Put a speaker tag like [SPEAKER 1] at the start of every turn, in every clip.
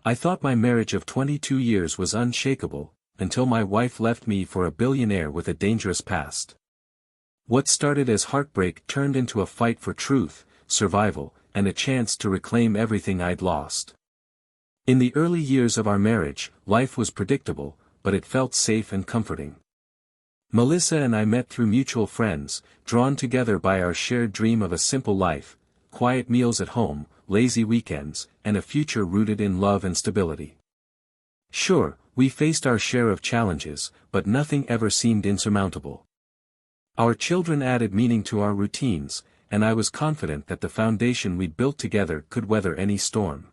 [SPEAKER 1] I thought my marriage of 22 years was unshakable, until my wife left me for a billionaire with a dangerous past. What started as heartbreak turned into a fight for truth, survival, and a chance to reclaim everything I'd lost. In the early years of our marriage, life was predictable, but it felt safe and comforting. Melissa and I met through mutual friends, drawn together by our shared dream of a simple life, quiet meals at home, lazy weekends, and a future rooted in love and stability. Sure, we faced our share of challenges, but nothing ever seemed insurmountable. Our children added meaning to our routines, and I was confident that the foundation we'd built together could weather any storm.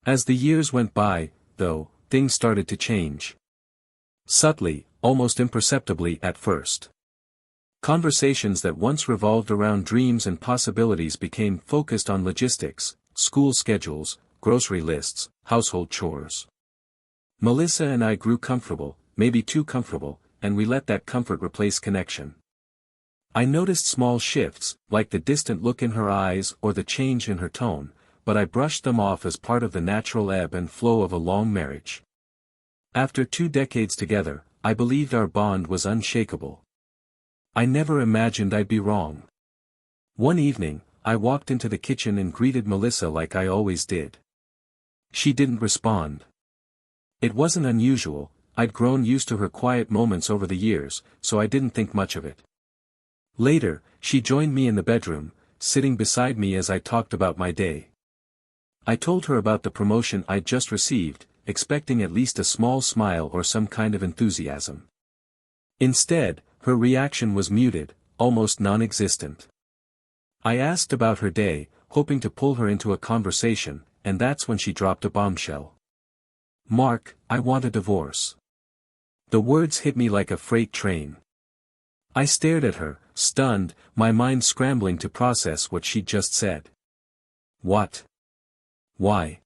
[SPEAKER 1] As the years went by, though, things started to change. Subtly, almost imperceptibly at first. Conversations that once revolved around dreams and possibilities became focused on logistics, school schedules, grocery lists, household chores. Melissa and I grew comfortable, maybe too comfortable, and we let that comfort replace connection. I noticed small shifts, like the distant look in her eyes or the change in her tone, but I brushed them off as part of the natural ebb and flow of a long marriage. After 2 decades together, I believed our bond was unshakable. I never imagined I'd be wrong. One evening, I walked into the kitchen and greeted Melissa like I always did. She didn't respond. It wasn't unusual, I'd grown used to her quiet moments over the years, so I didn't think much of it. Later, she joined me in the bedroom, sitting beside me as I talked about my day. I told her about the promotion I'd just received, expecting at least a small smile or some kind of enthusiasm. Instead, her reaction was muted, almost non-existent. I asked about her day, hoping to pull her into a conversation, and that's when she dropped a bombshell. "Mark, I want a divorce." The words hit me like a freight train. I stared at her, stunned, my mind scrambling to process what she'd just said. "What? Why?"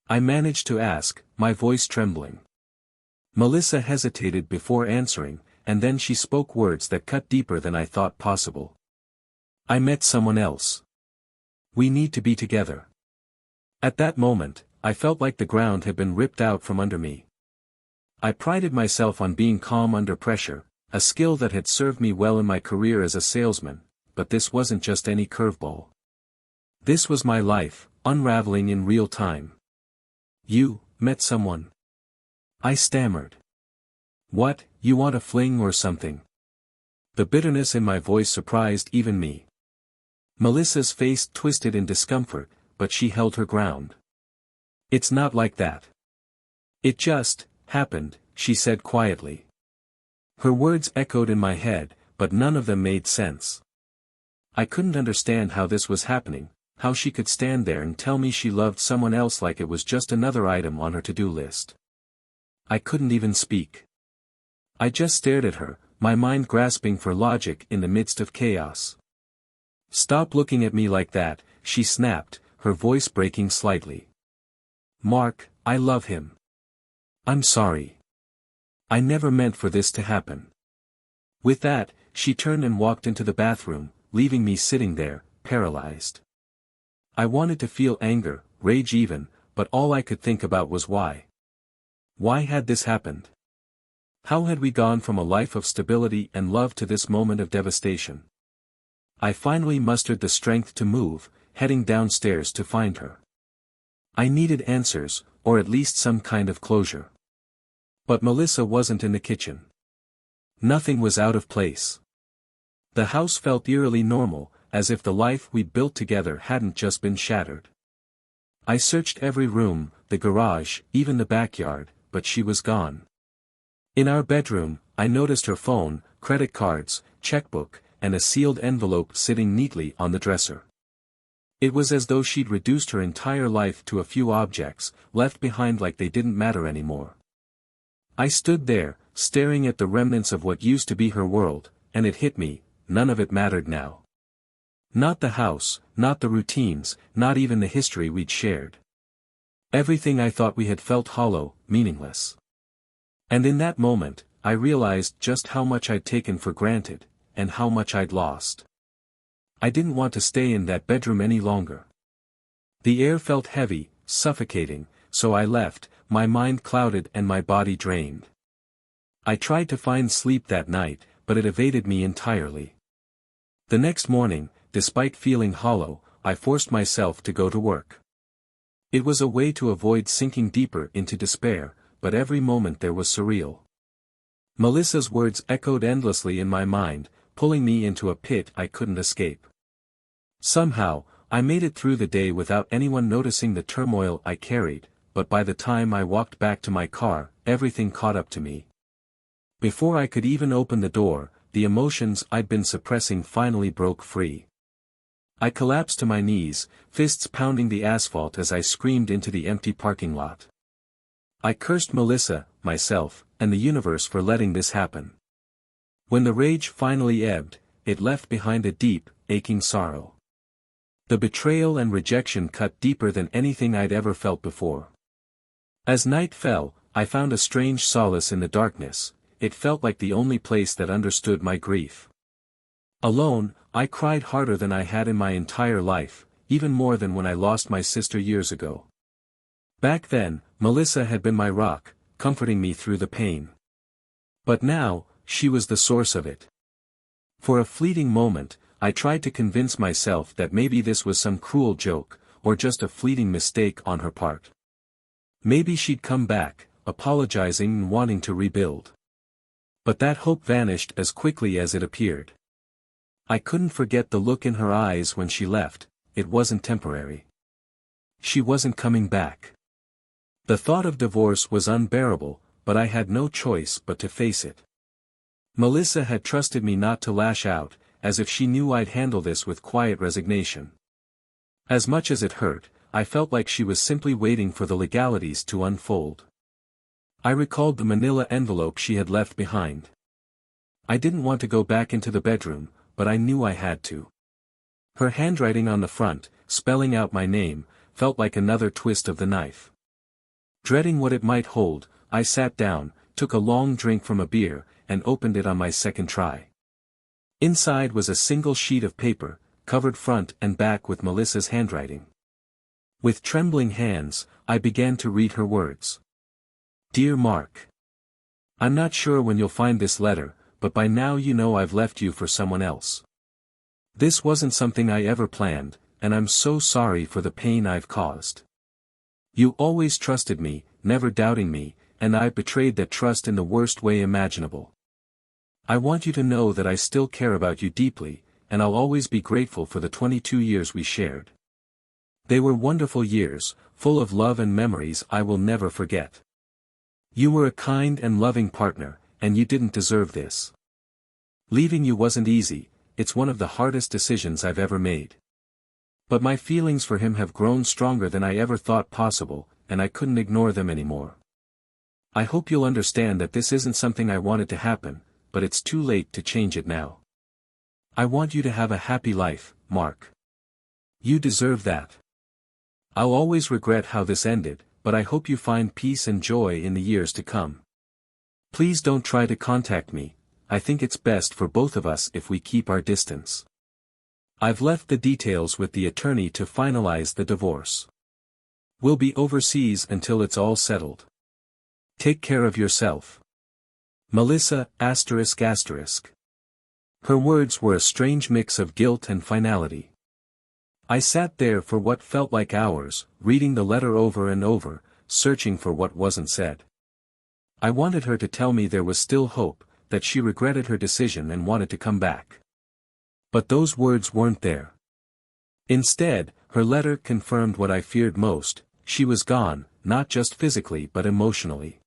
[SPEAKER 1] I managed to ask, my voice trembling. Melissa hesitated before answering, and then she spoke words that cut deeper than I thought possible. "I met someone else. We need to be together." At that moment, I felt like the ground had been ripped out from under me. I prided myself on being calm under pressure, a skill that had served me well in my career as a salesman, but this wasn't just any curveball. This was my life, unraveling in real time. "You met someone?" I stammered. "What, you want a fling or something?" The bitterness in my voice surprised even me. Melissa's face twisted in discomfort, but she held her ground. "It's not like that. It just happened," she said quietly. Her words echoed in my head, but none of them made sense. I couldn't understand how this was happening, how she could stand there and tell me she loved someone else like it was just another item on her to-do list. I couldn't even speak. I just stared at her, my mind grasping for logic in the midst of chaos. "Stop looking at me like that," she snapped, her voice breaking slightly. "Mark, I love him. I'm sorry. I never meant for this to happen." With that, she turned and walked into the bathroom, leaving me sitting there, paralyzed. I wanted to feel anger, rage even, but all I could think about was why. Why had this happened? How had we gone from a life of stability and love to this moment of devastation? I finally mustered the strength to move, heading downstairs to find her. I needed answers, or at least some kind of closure. But Melissa wasn't in the kitchen. Nothing was out of place. The house felt eerily normal, as if the life we'd built together hadn't just been shattered. I searched every room, the garage, even the backyard, but she was gone. In our bedroom, I noticed her phone, credit cards, checkbook, and a sealed envelope sitting neatly on the dresser. It was as though she'd reduced her entire life to a few objects, left behind like they didn't matter anymore. I stood there, staring at the remnants of what used to be her world, and it hit me, none of it mattered now. Not the house, not the routines, not even the history we'd shared. Everything I thought we had felt hollow, meaningless. And in that moment, I realized just how much I'd taken for granted, and how much I'd lost. I didn't want to stay in that bedroom any longer. The air felt heavy, suffocating, so I left, my mind clouded and my body drained. I tried to find sleep that night, but it evaded me entirely. The next morning, despite feeling hollow, I forced myself to go to work. It was a way to avoid sinking deeper into despair, but every moment there was surreal. Melissa's words echoed endlessly in my mind, pulling me into a pit I couldn't escape. Somehow, I made it through the day without anyone noticing the turmoil I carried, but by the time I walked back to my car, everything caught up to me. Before I could even open the door, the emotions I'd been suppressing finally broke free. I collapsed to my knees, fists pounding the asphalt as I screamed into the empty parking lot. I cursed Melissa, myself, and the universe for letting this happen. When the rage finally ebbed, it left behind a deep, aching sorrow. The betrayal and rejection cut deeper than anything I'd ever felt before. As night fell, I found a strange solace in the darkness. It felt like the only place that understood my grief. Alone, I cried harder than I had in my entire life, even more than when I lost my sister years ago. Back then, Melissa had been my rock, comforting me through the pain. But now, she was the source of it. For a fleeting moment, I tried to convince myself that maybe this was some cruel joke, or just a fleeting mistake on her part. Maybe she'd come back, apologizing and wanting to rebuild. But that hope vanished as quickly as it appeared. I couldn't forget the look in her eyes when she left. It wasn't temporary. She wasn't coming back. The thought of divorce was unbearable, but I had no choice but to face it. Melissa had trusted me not to lash out, as if she knew I'd handle this with quiet resignation. As much as it hurt, I felt like she was simply waiting for the legalities to unfold. I recalled the manila envelope she had left behind. I didn't want to go back into the bedroom, but I knew I had to. Her handwriting on the front, spelling out my name, felt like another twist of the knife. Dreading what it might hold, I sat down, took a long drink from a beer, and opened it on my second try. Inside was a single sheet of paper, covered front and back with Melissa's handwriting. With trembling hands, I began to read her words. Dear Mark. I'm not sure when you'll find this letter, but by now you know I've left you for someone else. This wasn't something I ever planned, and I'm so sorry for the pain I've caused. You always trusted me, never doubting me, and I betrayed that trust in the worst way imaginable. I want you to know that I still care about you deeply, and I'll always be grateful for the 22 years we shared. They were wonderful years, full of love and memories I will never forget. You were a kind and loving partner, and you didn't deserve this. Leaving you wasn't easy, it's one of the hardest decisions I've ever made. But my feelings for him have grown stronger than I ever thought possible, and I couldn't ignore them anymore. I hope you'll understand that this isn't something I wanted to happen, but it's too late to change it now. I want you to have a happy life, Mark. You deserve that. I'll always regret how this ended, but I hope you find peace and joy in the years to come. Please don't try to contact me. I think it's best for both of us if we keep our distance. I've left the details with the attorney to finalize the divorce. We'll be overseas until it's all settled. Take care of yourself. Melissa, ***. Her words were a strange mix of guilt and finality. I sat there for what felt like hours, reading the letter over and over, searching for what wasn't said. I wanted her to tell me there was still hope, that she regretted her decision and wanted to come back. But those words weren't there. Instead, her letter confirmed what I feared most: she was gone, not just physically but emotionally.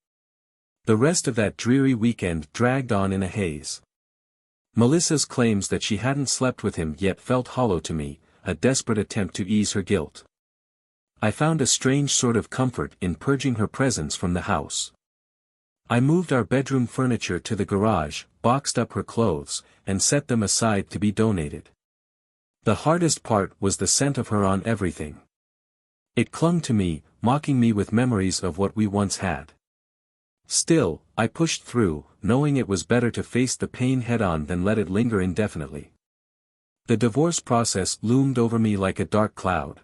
[SPEAKER 1] The rest of that dreary weekend dragged on in a haze. Melissa's claims that she hadn't slept with him yet felt hollow to me, a desperate attempt to ease her guilt. I found a strange sort of comfort in purging her presence from the house. I moved our bedroom furniture to the garage, boxed up her clothes, and set them aside to be donated. The hardest part was the scent of her on everything. It clung to me, mocking me with memories of what we once had. Still, I pushed through, knowing it was better to face the pain head-on than let it linger indefinitely. The divorce process loomed over me like a dark cloud.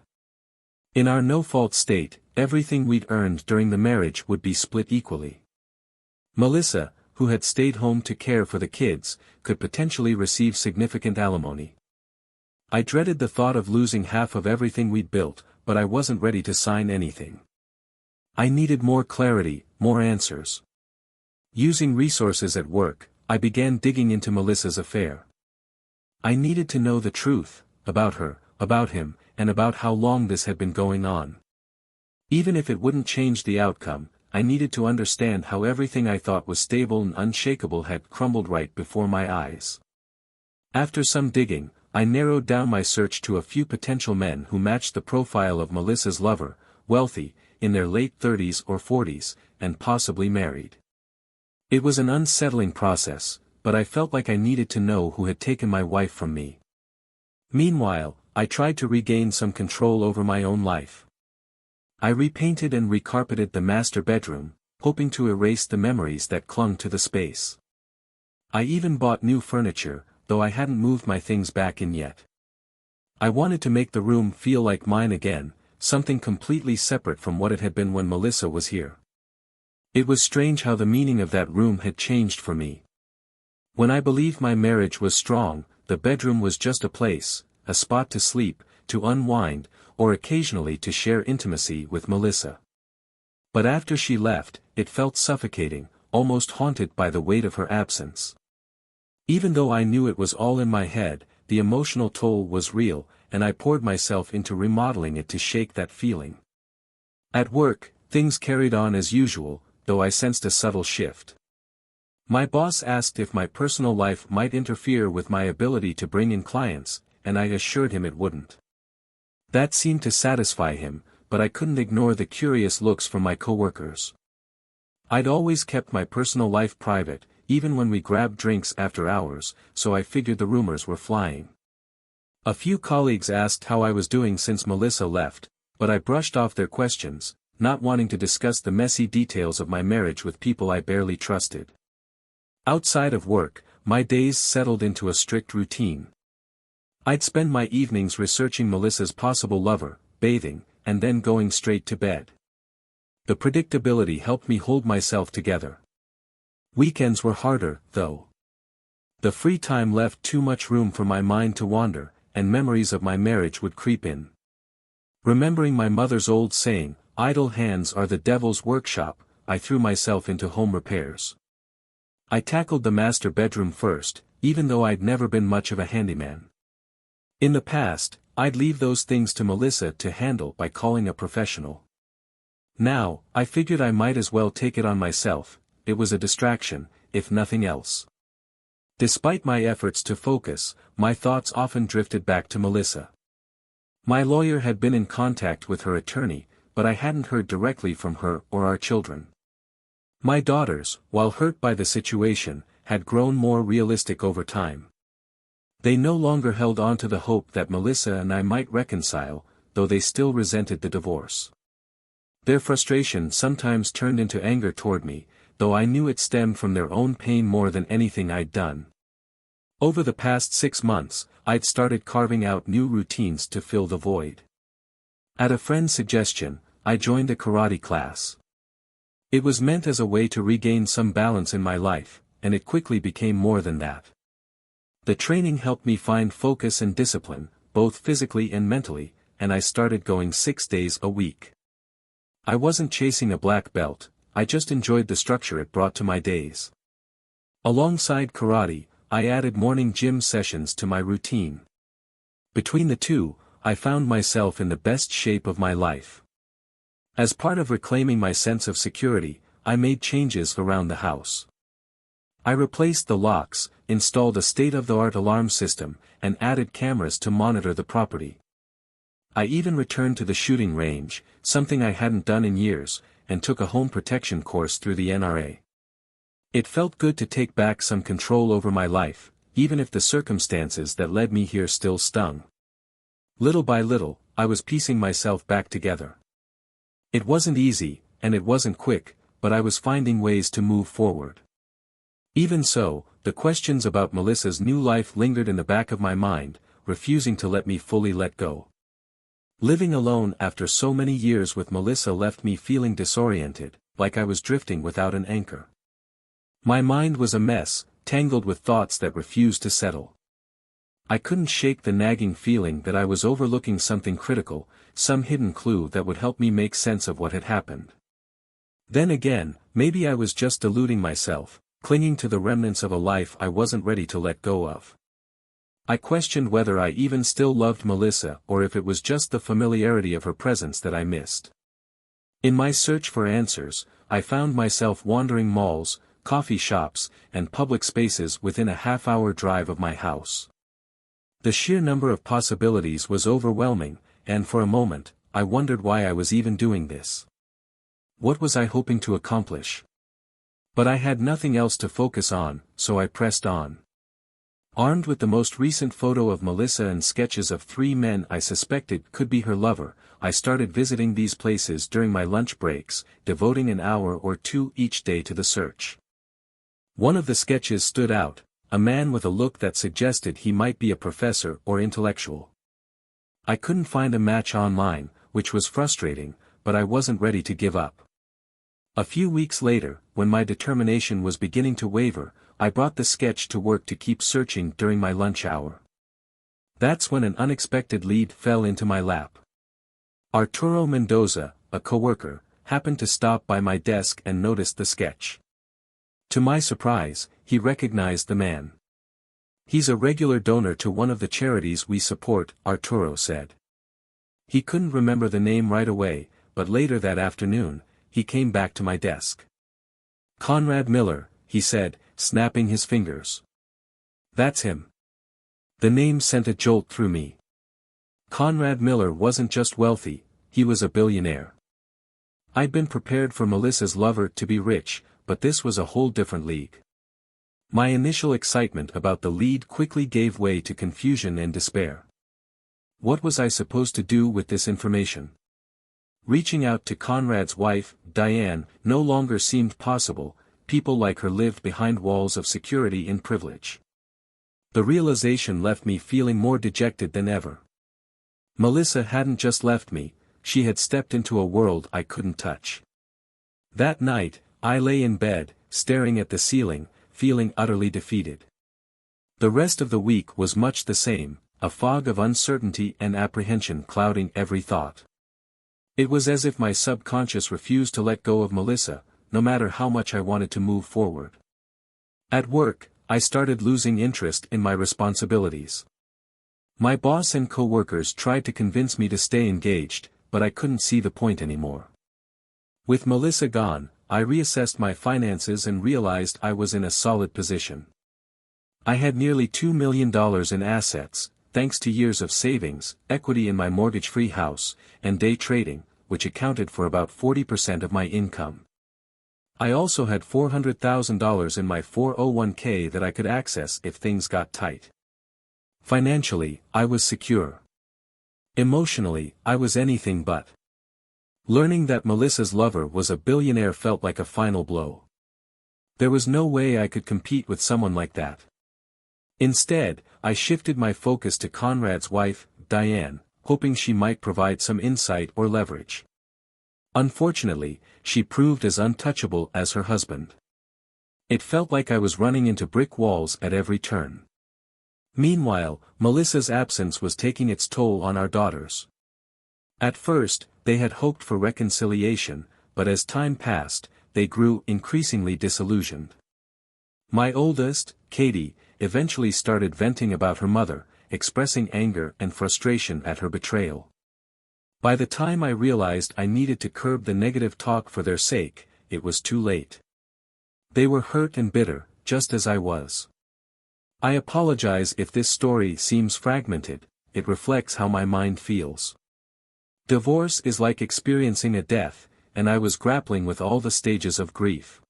[SPEAKER 1] In our no-fault state, everything we'd earned during the marriage would be split equally. Melissa, who had stayed home to care for the kids, could potentially receive significant alimony. I dreaded the thought of losing half of everything we'd built, but I wasn't ready to sign anything. I needed more clarity, more answers. Using resources at work, I began digging into Melissa's affair. I needed to know the truth, about her, about him, and about how long this had been going on. Even if it wouldn't change the outcome, I needed to understand how everything I thought was stable and unshakable had crumbled right before my eyes. After some digging, I narrowed down my search to a few potential men who matched the profile of Melissa's lover, wealthy, in their late 30s or 40s, and possibly married. It was an unsettling process, but I felt like I needed to know who had taken my wife from me. Meanwhile, I tried to regain some control over my own life. I repainted and recarpeted the master bedroom, hoping to erase the memories that clung to the space. I even bought new furniture, though I hadn't moved my things back in yet. I wanted to make the room feel like mine again, something completely separate from what it had been when Melissa was here. It was strange how the meaning of that room had changed for me. When I believed my marriage was strong, the bedroom was just a place, a spot to sleep, to unwind, or occasionally to share intimacy with Melissa. But after she left, it felt suffocating, almost haunted by the weight of her absence. Even though I knew it was all in my head, the emotional toll was real, and I poured myself into remodeling it to shake that feeling. At work, things carried on as usual, though I sensed a subtle shift. My boss asked if my personal life might interfere with my ability to bring in clients, and I assured him it wouldn't. That seemed to satisfy him, but I couldn't ignore the curious looks from my coworkers. I'd always kept my personal life private, even when we grabbed drinks after hours, so I figured the rumors were flying. A few colleagues asked how I was doing since Melissa left, but I brushed off their questions, not wanting to discuss the messy details of my marriage with people I barely trusted. Outside of work, my days settled into a strict routine. I'd spend my evenings researching Melissa's possible lover, bathing, and then going straight to bed. The predictability helped me hold myself together. Weekends were harder, though. The free time left too much room for my mind to wander, and memories of my marriage would creep in. Remembering my mother's old saying, "Idle hands are the devil's workshop," I threw myself into home repairs. I tackled the master bedroom first, even though I'd never been much of a handyman. In the past, I'd leave those things to Melissa to handle by calling a professional. Now, I figured I might as well take it on myself. It was a distraction, if nothing else. Despite my efforts to focus, my thoughts often drifted back to Melissa. My lawyer had been in contact with her attorney, but I hadn't heard directly from her or our children. My daughters, while hurt by the situation, had grown more realistic over time. They no longer held on to the hope that Melissa and I might reconcile, though they still resented the divorce. Their frustration sometimes turned into anger toward me, though I knew it stemmed from their own pain more than anything I'd done. Over the past 6 months, I'd started carving out new routines to fill the void. At a friend's suggestion, I joined a karate class. It was meant as a way to regain some balance in my life, and it quickly became more than that. The training helped me find focus and discipline, both physically and mentally, and I started going 6 days a week. I wasn't chasing a black belt, I just enjoyed the structure it brought to my days. Alongside karate, I added morning gym sessions to my routine. Between the two, I found myself in the best shape of my life. As part of reclaiming my sense of security, I made changes around the house. I replaced the locks, installed a state-of-the-art alarm system, and added cameras to monitor the property. I even returned to the shooting range, something I hadn't done in years, and took a home protection course through the NRA. It felt good to take back some control over my life, even if the circumstances that led me here still stung. Little by little, I was piecing myself back together. It wasn't easy, and it wasn't quick, but I was finding ways to move forward. Even so, the questions about Melissa's new life lingered in the back of my mind, refusing to let me fully let go. Living alone after so many years with Melissa left me feeling disoriented, like I was drifting without an anchor. My mind was a mess, tangled with thoughts that refused to settle. I couldn't shake the nagging feeling that I was overlooking something critical, some hidden clue that would help me make sense of what had happened. Then again, maybe I was just deluding myself, clinging to the remnants of a life I wasn't ready to let go of. I questioned whether I even still loved Melissa or if it was just the familiarity of her presence that I missed. In my search for answers, I found myself wandering malls, coffee shops, and public spaces within a half-hour drive of my house. The sheer number of possibilities was overwhelming, and for a moment, I wondered why I was even doing this. What was I hoping to accomplish? But I had nothing else to focus on, so I pressed on. Armed with the most recent photo of Melissa and sketches of 3 men I suspected could be her lover, I started visiting these places during my lunch breaks, devoting an hour or 2 each day to the search. One of the sketches stood out, a man with a look that suggested he might be a professor or intellectual. I couldn't find a match online, which was frustrating, but I wasn't ready to give up. A few weeks later, when my determination was beginning to waver, I brought the sketch to work to keep searching during my lunch hour. That's when an unexpected lead fell into my lap. Arturo Mendoza, a coworker, happened to stop by my desk and noticed the sketch. To my surprise, he recognized the man. "He's a regular donor to one of the charities we support," Arturo said. He couldn't remember the name right away, but later that afternoon, he came back to my desk. "Conrad Miller," he said, snapping his fingers. "That's him." The name sent a jolt through me. Conrad Miller wasn't just wealthy, he was a billionaire. I'd been prepared for Melissa's lover to be rich, but this was a whole different league. My initial excitement about the lead quickly gave way to confusion and despair. What was I supposed to do with this information? Reaching out to Conrad's wife, Diane, no longer seemed possible. People like her lived behind walls of security and privilege. The realization left me feeling more dejected than ever. Melissa hadn't just left me, she had stepped into a world I couldn't touch. That night, I lay in bed, staring at the ceiling, feeling utterly defeated. The rest of the week was much the same, a fog of uncertainty and apprehension clouding every thought. It was as if my subconscious refused to let go of Melissa, no matter how much I wanted to move forward. At work, I started losing interest in my responsibilities. My boss and coworkers tried to convince me to stay engaged, but I couldn't see the point anymore. With Melissa gone, I reassessed my finances and realized I was in a solid position. I had nearly $2 million in assets, thanks to years of savings, equity in my mortgage-free house, and day trading, which accounted for about 40% of my income. I also had $400,000 in my 401k that I could access if things got tight. Financially, I was secure. Emotionally, I was anything but. Learning that Melissa's lover was a billionaire felt like a final blow. There was no way I could compete with someone like that. Instead, I shifted my focus to Conrad's wife, Diane, hoping she might provide some insight or leverage. Unfortunately, she proved as untouchable as her husband. It felt like I was running into brick walls at every turn. Meanwhile, Melissa's absence was taking its toll on our daughters. At first, they had hoped for reconciliation, but as time passed, they grew increasingly disillusioned. My oldest, Katie, eventually started venting about her mother, expressing anger and frustration at her betrayal. By the time I realized I needed to curb the negative talk for their sake, it was too late. They were hurt and bitter, just as I was. I apologize if this story seems fragmented, it reflects how my mind feels. Divorce is like experiencing a death, and I was grappling with all the stages of grief.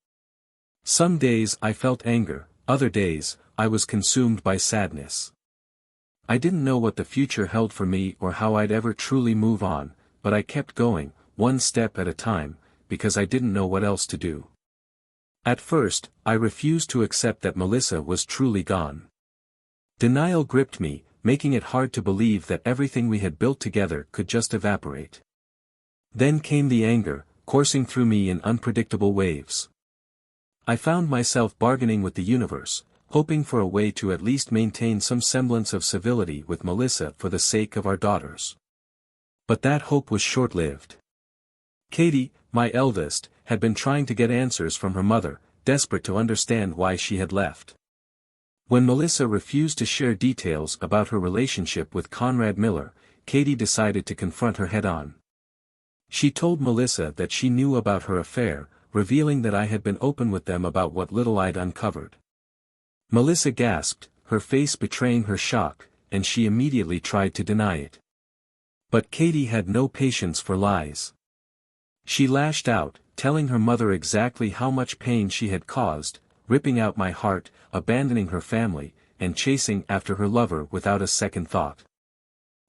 [SPEAKER 1] Some days I felt anger, other days, I was consumed by sadness. I didn't know what the future held for me or how I'd ever truly move on, but I kept going, one step at a time, because I didn't know what else to do. At first, I refused to accept that Melissa was truly gone. Denial gripped me, making it hard to believe that everything we had built together could just evaporate. Then came the anger, coursing through me in unpredictable waves. I found myself bargaining with the universe, hoping for a way to at least maintain some semblance of civility with Melissa for the sake of our daughters. But that hope was short-lived. Katie, my eldest, had been trying to get answers from her mother, desperate to understand why she had left. When Melissa refused to share details about her relationship with Conrad Miller, Katie decided to confront her head-on. She told Melissa that she knew about her affair, revealing that I had been open with them about what little I'd uncovered. Melissa gasped, her face betraying her shock, and she immediately tried to deny it. But Katie had no patience for lies. She lashed out, telling her mother exactly how much pain she had caused, ripping out my heart, abandoning her family, and chasing after her lover without a second thought.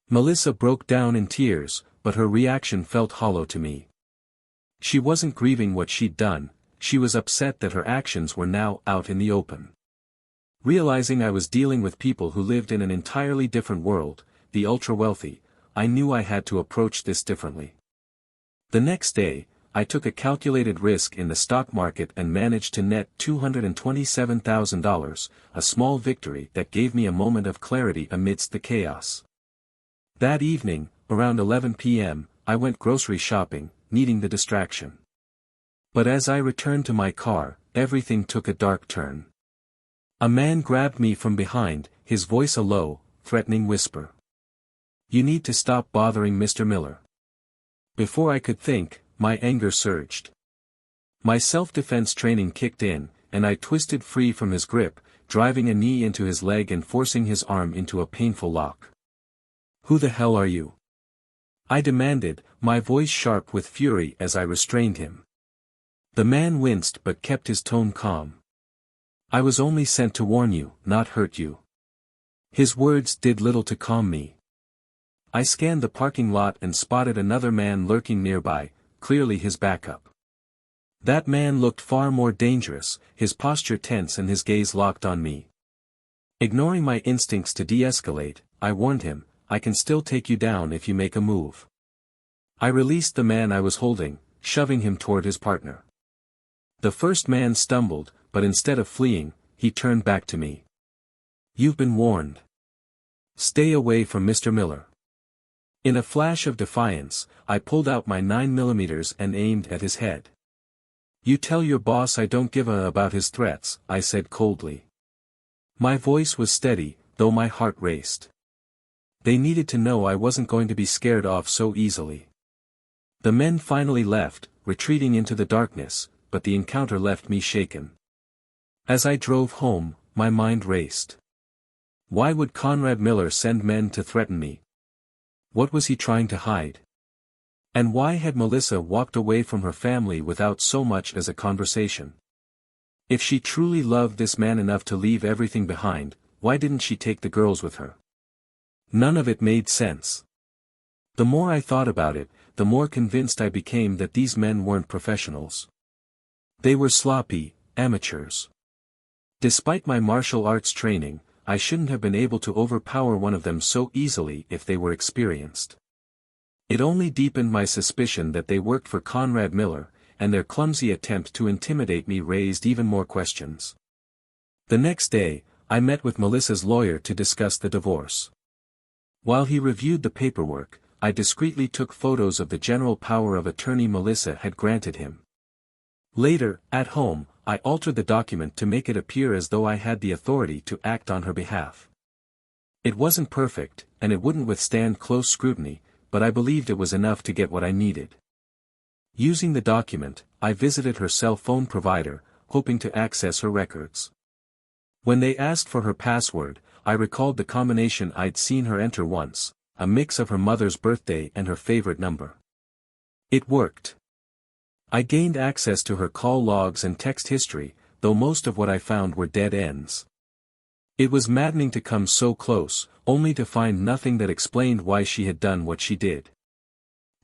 [SPEAKER 1] Melissa broke down in tears, but her reaction felt hollow to me. She wasn't grieving what she'd done, she was upset that her actions were now out in the open. Realizing I was dealing with people who lived in an entirely different world, the ultra-wealthy, I knew I had to approach this differently. The next day, I took a calculated risk in the stock market and managed to net $227,000, a small victory that gave me a moment of clarity amidst the chaos. That evening, around 11 p.m., I went grocery shopping, needing the distraction. But as I returned to my car, everything took a dark turn. A man grabbed me from behind, his voice a low, threatening whisper. "You need to stop bothering Mr. Miller." Before I could think, my anger surged. My self-defense training kicked in, and I twisted free from his grip, driving a knee into his leg and forcing his arm into a painful lock. "Who the hell are you?" I demanded, my voice sharp with fury as I restrained him. The man winced but kept his tone calm. "I was only sent to warn you, not hurt you." His words did little to calm me. I scanned the parking lot and spotted another man lurking nearby, clearly his backup. That man looked far more dangerous, his posture tense and his gaze locked on me. Ignoring my instincts to de-escalate, I warned him, "I can still take you down if you make a move." I released the man I was holding, shoving him toward his partner. The first man stumbled, but instead of fleeing, he turned back to me. "You've been warned. Stay away from Mr. Miller." In a flash of defiance, I pulled out my 9mm and aimed at his head. "You tell your boss I don't give a about his threats," I said coldly. My voice was steady, though my heart raced. They needed to know I wasn't going to be scared off so easily. The men finally left, retreating into the darkness, but the encounter left me shaken. As I drove home, my mind raced. Why would Conrad Miller send men to threaten me? What was he trying to hide? And why had Melissa walked away from her family without so much as a conversation? If she truly loved this man enough to leave everything behind, why didn't she take the girls with her? None of it made sense. The more I thought about it, the more convinced I became that these men weren't professionals. They were sloppy, amateurs. Despite my martial arts training, I shouldn't have been able to overpower one of them so easily if they were experienced. It only deepened my suspicion that they worked for Conrad Miller, and their clumsy attempt to intimidate me raised even more questions. The next day, I met with Melissa's lawyer to discuss the divorce. While he reviewed the paperwork, I discreetly took photos of the general power of attorney Melissa had granted him. Later, at home, I altered the document to make it appear as though I had the authority to act on her behalf. It wasn't perfect, and it wouldn't withstand close scrutiny, but I believed it was enough to get what I needed. Using the document, I visited her cell phone provider, hoping to access her records. When they asked for her password, I recalled the combination I'd seen her enter once, a mix of her mother's birthday and her favorite number. It worked. I gained access to her call logs and text history, though most of what I found were dead ends. It was maddening to come so close, only to find nothing that explained why she had done what she did.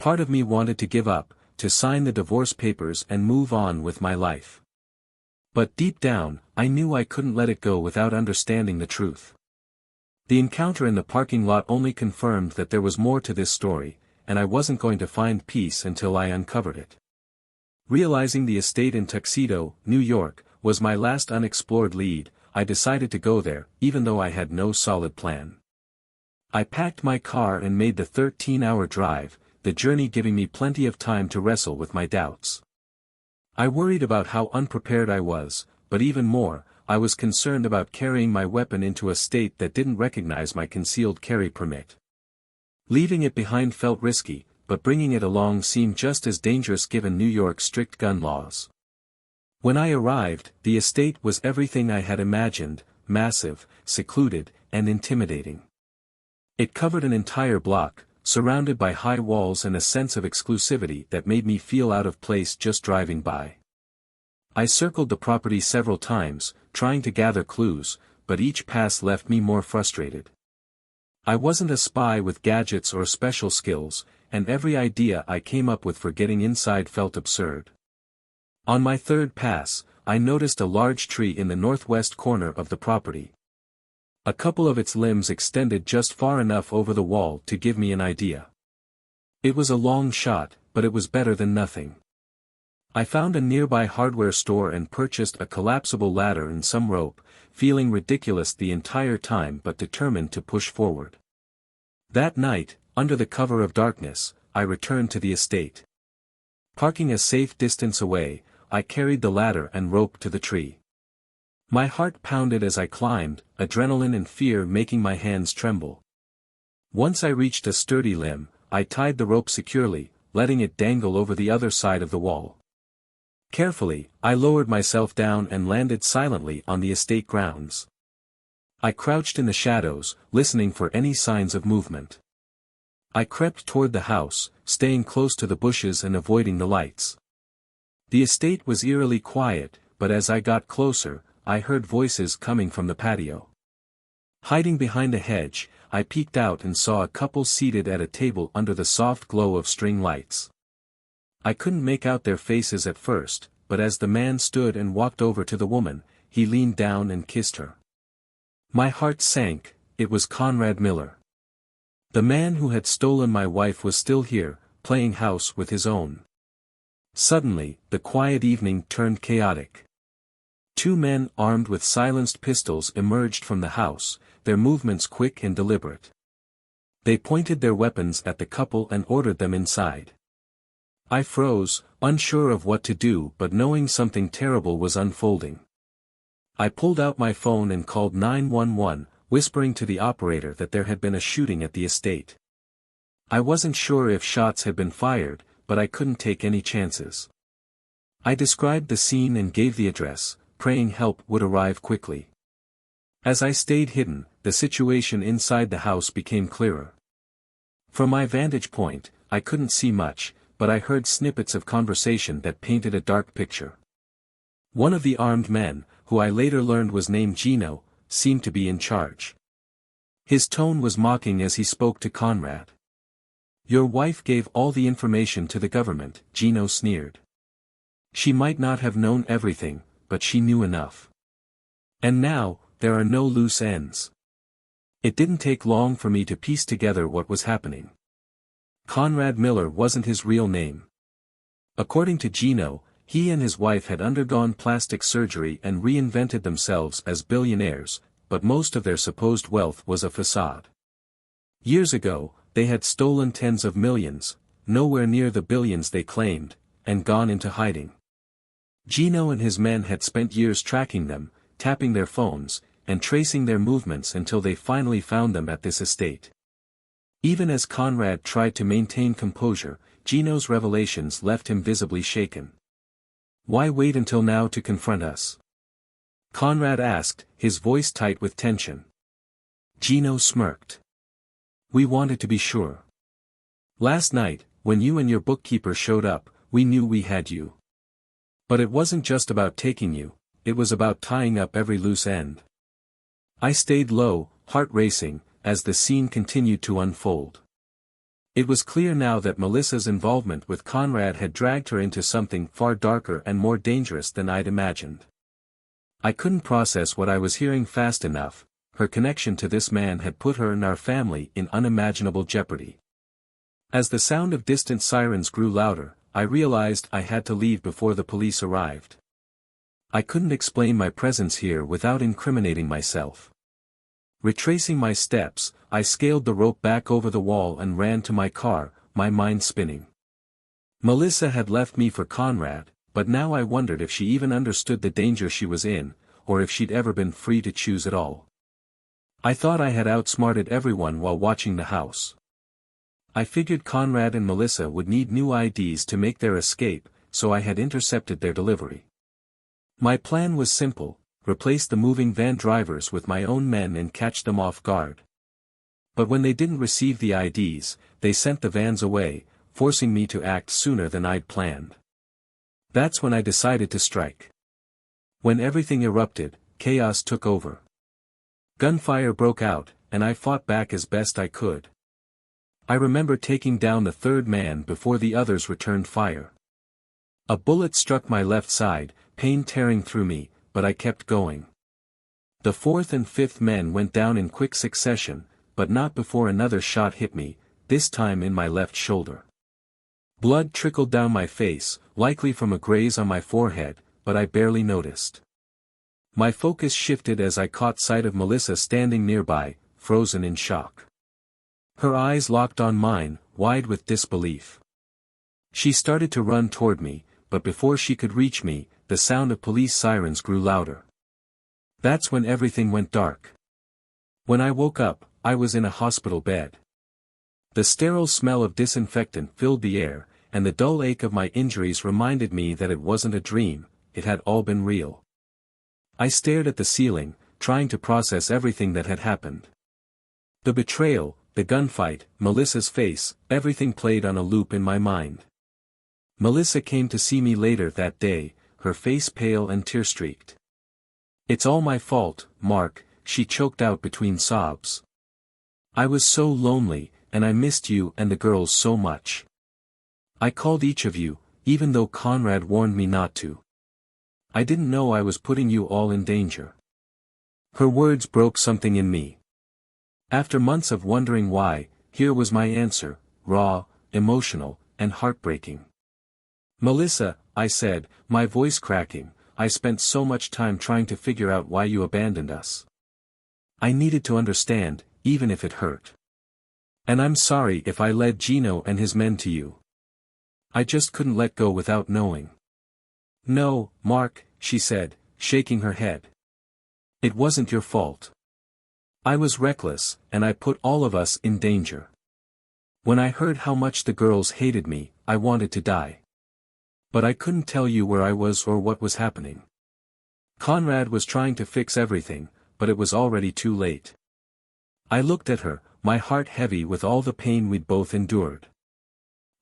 [SPEAKER 1] Part of me wanted to give up, to sign the divorce papers and move on with my life. But deep down, I knew I couldn't let it go without understanding the truth. The encounter in the parking lot only confirmed that there was more to this story, and I wasn't going to find peace until I uncovered it. Realizing the estate in Tuxedo, New York, was my last unexplored lead, I decided to go there, even though I had no solid plan. I packed my car and made the 13-hour drive, the journey giving me plenty of time to wrestle with my doubts. I worried about how unprepared I was, but even more, I was concerned about carrying my weapon into a state that didn't recognize my concealed carry permit. Leaving it behind felt risky, but bringing it along seemed just as dangerous given New York's strict gun laws. When I arrived, the estate was everything I had imagined: massive, secluded, and intimidating. It covered an entire block, surrounded by high walls and a sense of exclusivity that made me feel out of place just driving by. I circled the property several times, trying to gather clues, but each pass left me more frustrated. I wasn't a spy with gadgets or special skills, and every idea I came up with for getting inside felt absurd. On my third pass, I noticed a large tree in the northwest corner of the property. A couple of its limbs extended just far enough over the wall to give me an idea. It was a long shot, but it was better than nothing. I found a nearby hardware store and purchased a collapsible ladder and some rope, feeling ridiculous the entire time but determined to push forward. That night, under the cover of darkness, I returned to the estate. Parking a safe distance away, I carried the ladder and rope to the tree. My heart pounded as I climbed, adrenaline and fear making my hands tremble. Once I reached a sturdy limb, I tied the rope securely, letting it dangle over the other side of the wall. Carefully, I lowered myself down and landed silently on the estate grounds. I crouched in the shadows, listening for any signs of movement. I crept toward the house, staying close to the bushes and avoiding the lights. The estate was eerily quiet, but as I got closer, I heard voices coming from the patio. Hiding behind a hedge, I peeked out and saw a couple seated at a table under the soft glow of string lights. I couldn't make out their faces at first, but as the man stood and walked over to the woman, he leaned down and kissed her. My heart sank. It was Conrad Miller. The man who had stolen my wife was still here, playing house with his own. Suddenly, the quiet evening turned chaotic. Two men armed with silenced pistols emerged from the house, their movements quick and deliberate. They pointed their weapons at the couple and ordered them inside. I froze, unsure of what to do but knowing something terrible was unfolding. I pulled out my phone and called 911, whispering to the operator that there had been a shooting at the estate. I wasn't sure if shots had been fired, but I couldn't take any chances. I described the scene and gave the address, praying help would arrive quickly. As I stayed hidden, the situation inside the house became clearer. From my vantage point, I couldn't see much, but I heard snippets of conversation that painted a dark picture. One of the armed men, who I later learned was named Gino, seemed to be in charge. His tone was mocking as he spoke to Conrad. "Your wife gave all the information to the government," Gino sneered. "She might not have known everything, but she knew enough. And now, there are no loose ends." It didn't take long for me to piece together what was happening. Conrad Miller wasn't his real name. According to Gino, he and his wife had undergone plastic surgery and reinvented themselves as billionaires, but most of their supposed wealth was a facade. Years ago, they had stolen tens of millions, nowhere near the billions they claimed, and gone into hiding. Gino and his men had spent years tracking them, tapping their phones, and tracing their movements until they finally found them at this estate. Even as Conrad tried to maintain composure, Gino's revelations left him visibly shaken. "Why wait until now to confront us?" Conrad asked, his voice tight with tension. Gino smirked. "We wanted to be sure. Last night, when you and your bookkeeper showed up, we knew we had you. But it wasn't just about taking you, it was about tying up every loose end." I stayed low, heart racing, as the scene continued to unfold. It was clear now that Melissa's involvement with Conrad had dragged her into something far darker and more dangerous than I'd imagined. I couldn't process what I was hearing fast enough, her connection to this man had put her and our family in unimaginable jeopardy. As the sound of distant sirens grew louder, I realized I had to leave before the police arrived. I couldn't explain my presence here without incriminating myself. Retracing my steps, I scaled the rope back over the wall and ran to my car, my mind spinning. Melissa had left me for Conrad, but now I wondered if she even understood the danger she was in, or if she'd ever been free to choose at all. I thought I had outsmarted everyone while watching the house. I figured Conrad and Melissa would need new IDs to make their escape, so I had intercepted their delivery. My plan was simple: replace the moving van drivers with my own men and catch them off guard. But when they didn't receive the IDs, they sent the vans away, forcing me to act sooner than I'd planned. That's when I decided to strike. When everything erupted, chaos took over. Gunfire broke out, and I fought back as best I could. I remember taking down the third man before the others returned fire. A bullet struck my left side, pain tearing through me, but I kept going. The fourth and fifth men went down in quick succession, but not before another shot hit me, this time in my left shoulder. Blood trickled down my face, likely from a graze on my forehead, but I barely noticed. My focus shifted as I caught sight of Melissa standing nearby, frozen in shock. Her eyes locked on mine, wide with disbelief. She started to run toward me, but before she could reach me, the sound of police sirens grew louder. That's when everything went dark. When I woke up, I was in a hospital bed. The sterile smell of disinfectant filled the air, and the dull ache of my injuries reminded me that it wasn't a dream, it had all been real. I stared at the ceiling, trying to process everything that had happened. The betrayal, the gunfight, Melissa's face, everything played on a loop in my mind. Melissa came to see me later that day, her face pale and tear-streaked. "It's all my fault, Mark," she choked out between sobs. "I was so lonely, and I missed you and the girls so much. I called each of you, even though Conrad warned me not to. I didn't know I was putting you all in danger." Her words broke something in me. After months of wondering why, here was my answer, raw, emotional, and heartbreaking. "Melissa," I said, my voice cracking, "I spent so much time trying to figure out why you abandoned us. I needed to understand, even if it hurt. And I'm sorry if I led Gino and his men to you. I just couldn't let go without knowing." "No, Mark," she said, shaking her head. "It wasn't your fault. I was reckless, and I put all of us in danger. When I heard how much the girls hated me, I wanted to die. But I couldn't tell you where I was or what was happening. Conrad was trying to fix everything, but it was already too late." I looked at her, my heart heavy with all the pain we'd both endured.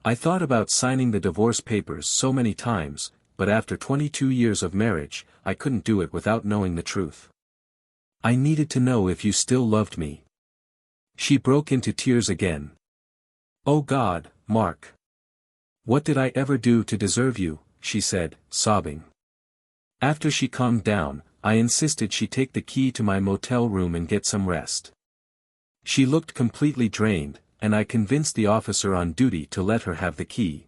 [SPEAKER 1] I thought about signing the divorce papers so many times, but after 22 years of marriage, I couldn't do it without knowing the truth. "I needed to know if you still loved me." She broke into tears again. "Oh God, Mark. What did I ever do to deserve you?" she said, sobbing. After she calmed down, I insisted she take the key to my motel room and get some rest. She looked completely drained, and I convinced the officer on duty to let her have the key.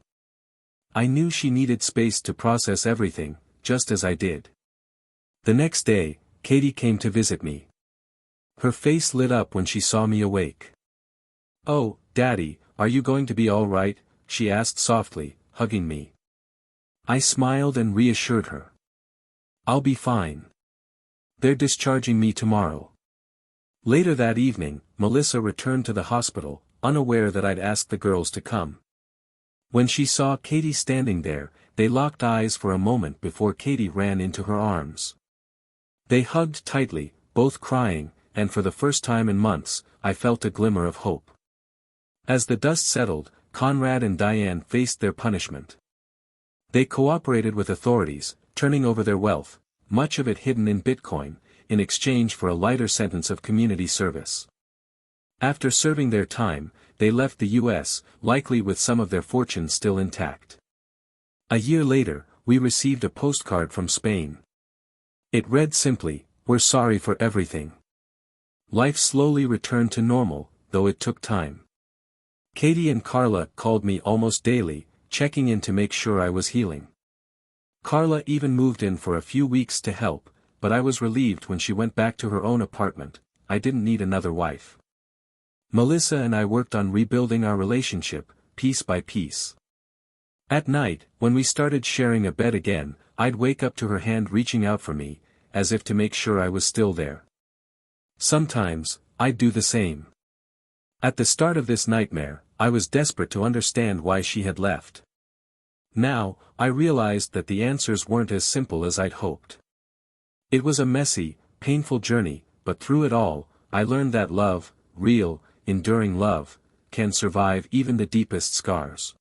[SPEAKER 1] I knew she needed space to process everything, just as I did. The next day, Katie came to visit me. Her face lit up when she saw me awake. "Oh, Daddy, are you going to be all right?" she asked softly, hugging me. I smiled and reassured her. "I'll be fine. They're discharging me tomorrow." Later that evening, Melissa returned to the hospital, unaware that I'd asked the girls to come. When she saw Katie standing there, they locked eyes for a moment before Katie ran into her arms. They hugged tightly, both crying, and for the first time in months, I felt a glimmer of hope. As the dust settled, Conrad and Diane faced their punishment. They cooperated with authorities, turning over their wealth, much of it hidden in Bitcoin, in exchange for a lighter sentence of community service. After serving their time, they left the U.S., likely with some of their fortunes still intact. A year later, we received a postcard from Spain. It read simply, "We're sorry for everything. Life slowly returned to normal, though it took time. Katie and Carla called me almost daily, checking in to make sure I was healing. Carla even moved in for a few weeks to help, but I was relieved when she went back to her own apartment. I didn't need another wife. Melissa and I worked on rebuilding our relationship, piece by piece. At night, when we started sharing a bed again, I'd wake up to her hand reaching out for me, as if to make sure I was still there. Sometimes, I'd do the same. At the start of this nightmare, I was desperate to understand why she had left. Now, I realized that the answers weren't as simple as I'd hoped. It was a messy, painful journey, but through it all, I learned that love, real, enduring love, can survive even the deepest scars.